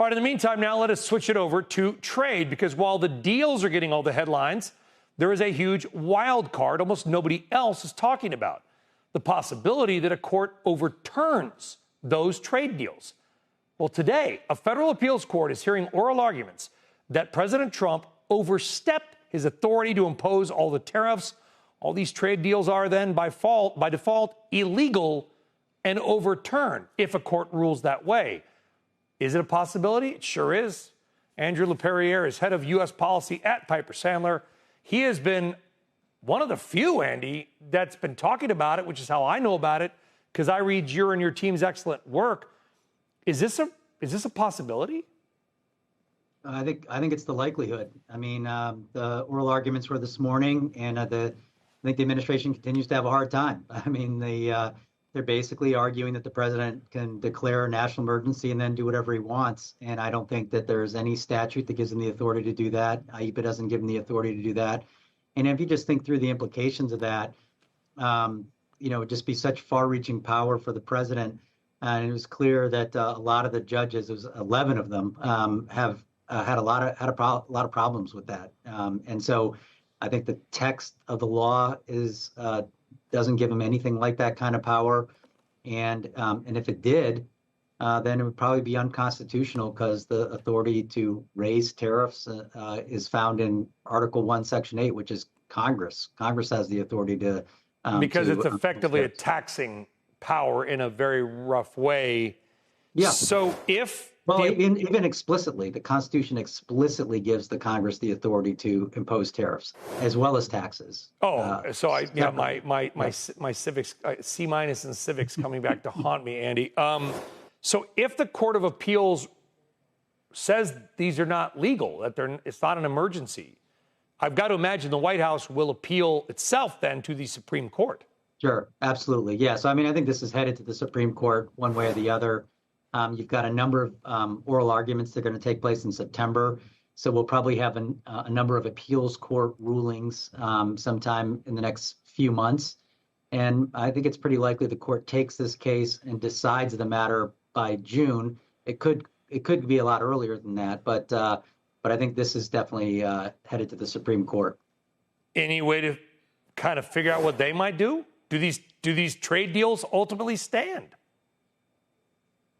All right, in the meantime, now let us switch it over to trade, because while the deals are getting all the headlines, there is a huge wild card almost nobody else is talking about: the possibility that a court overturns those trade deals. Well, today, a federal appeals court is hearing oral arguments that President Trump overstepped his authority to impose all the tariffs. All these trade deals are then, by default, illegal and overturned if a court rules that way. Is it a possibility? It sure is. Andrew Laperriere is head of U.S. policy at Piper Sandler. He has been one of the few, Andy, that's been talking about it, which is how I know about it, because I read your and your team's excellent work. Is this a possibility? I think it's the likelihood. I mean, the oral arguments were this morning, and I think the administration continues to have a hard time. I mean, they're basically arguing that the president can declare a national emergency and then do whatever he wants. And I don't think that there's any statute that gives him the authority to do that. IEPA doesn't give him the authority to do that. And if you just think through the implications of that, it would just be such far-reaching power for the president. And it was clear that a lot of the judges, it was 11 of them, have had a lot of problems with that. And so I think the text of the law doesn't give him anything like that kind of power. And if it did, then it would probably be unconstitutional, because the authority to raise tariffs is found in Article 1, Section 8, which is Congress. Congress has the authority to... because it's effectively a taxing power in a very rough way. Yeah. So if... Well, even explicitly, the Constitution explicitly gives the Congress the authority to impose tariffs as well as taxes. My civics, C- in civics coming back to haunt me, Andy. So if the Court of Appeals says these are not legal, that it's not an emergency, I've got to imagine the White House will appeal itself then to the Supreme Court. Sure, absolutely. Yeah. So, I mean, I think this is headed to the Supreme Court one way or the other. You've got a number of oral arguments that are going to take place in September. So we'll probably have a number of appeals court rulings sometime in the next few months. And I think it's pretty likely the court takes this case and decides the matter by June. It could be a lot earlier than that, but I think this is definitely headed to the Supreme Court. Any way to kind of figure out what they might do? Do these trade deals ultimately stand?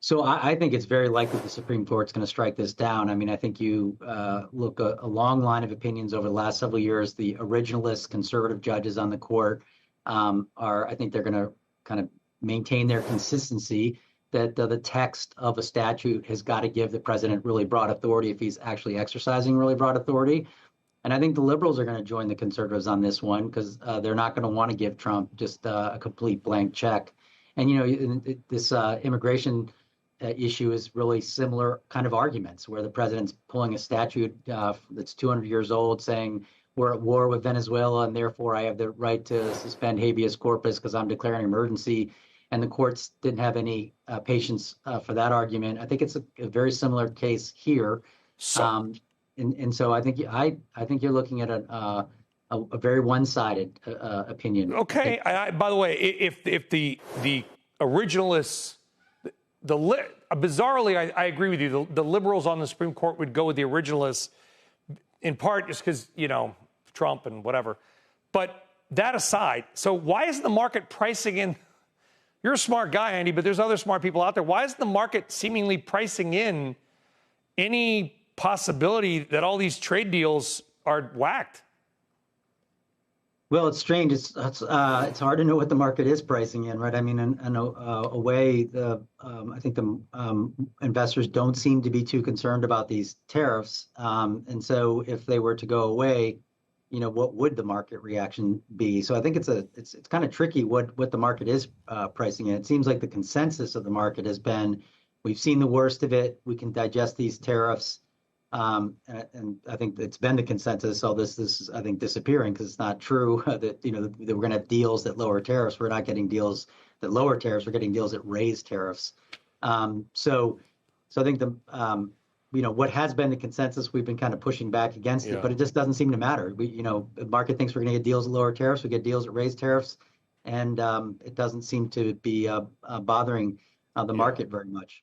So I think it's very likely the Supreme Court's going to strike this down. I mean, I think you look a long line of opinions over the last several years. The originalist conservative judges on the court I think they're going to kind of maintain their consistency that the text of a statute has got to give the president really broad authority if he's actually exercising really broad authority. And I think the liberals are going to join the conservatives on this one, because they're not going to want to give Trump just a complete blank check. And, this immigration issue is really similar kind of arguments, where the president's pulling a statute that's 200 years old, saying we're at war with Venezuela and therefore I have the right to suspend habeas corpus because I'm declaring an emergency. And the courts didn't have any patience for that argument. I think it's a very similar case here. And so I think you're looking at a very one-sided opinion. Okay. By the way, if the originalists, bizarrely, I agree with you. The liberals on the Supreme Court would go with the originalists, in part just because, Trump and whatever. But that aside, so why isn't the market pricing in? You're a smart guy, Andy, but there's other smart people out there. Why isn't the market seemingly pricing in any possibility that all these trade deals are whacked? Well, it's strange. It's hard to know what the market is pricing in, right? I mean, in a way, I think the investors don't seem to be too concerned about these tariffs. And so if they were to go away, what would the market reaction be? So I think it's kind of tricky what the market is pricing in. It seems like the consensus of the market has been, we've seen the worst of it. We can digest these tariffs. And I think it's been the consensus. So this is, I think, disappearing, because it's not true that, that we're going to have deals that lower tariffs. We're not getting deals that lower tariffs. We're getting deals that raise tariffs. So I think what has been the consensus, we've been kind of pushing back against it, but it just doesn't seem to matter. The market thinks we're going to get deals that lower tariffs. We get deals that raise tariffs, and it doesn't seem to be bothering the market very much.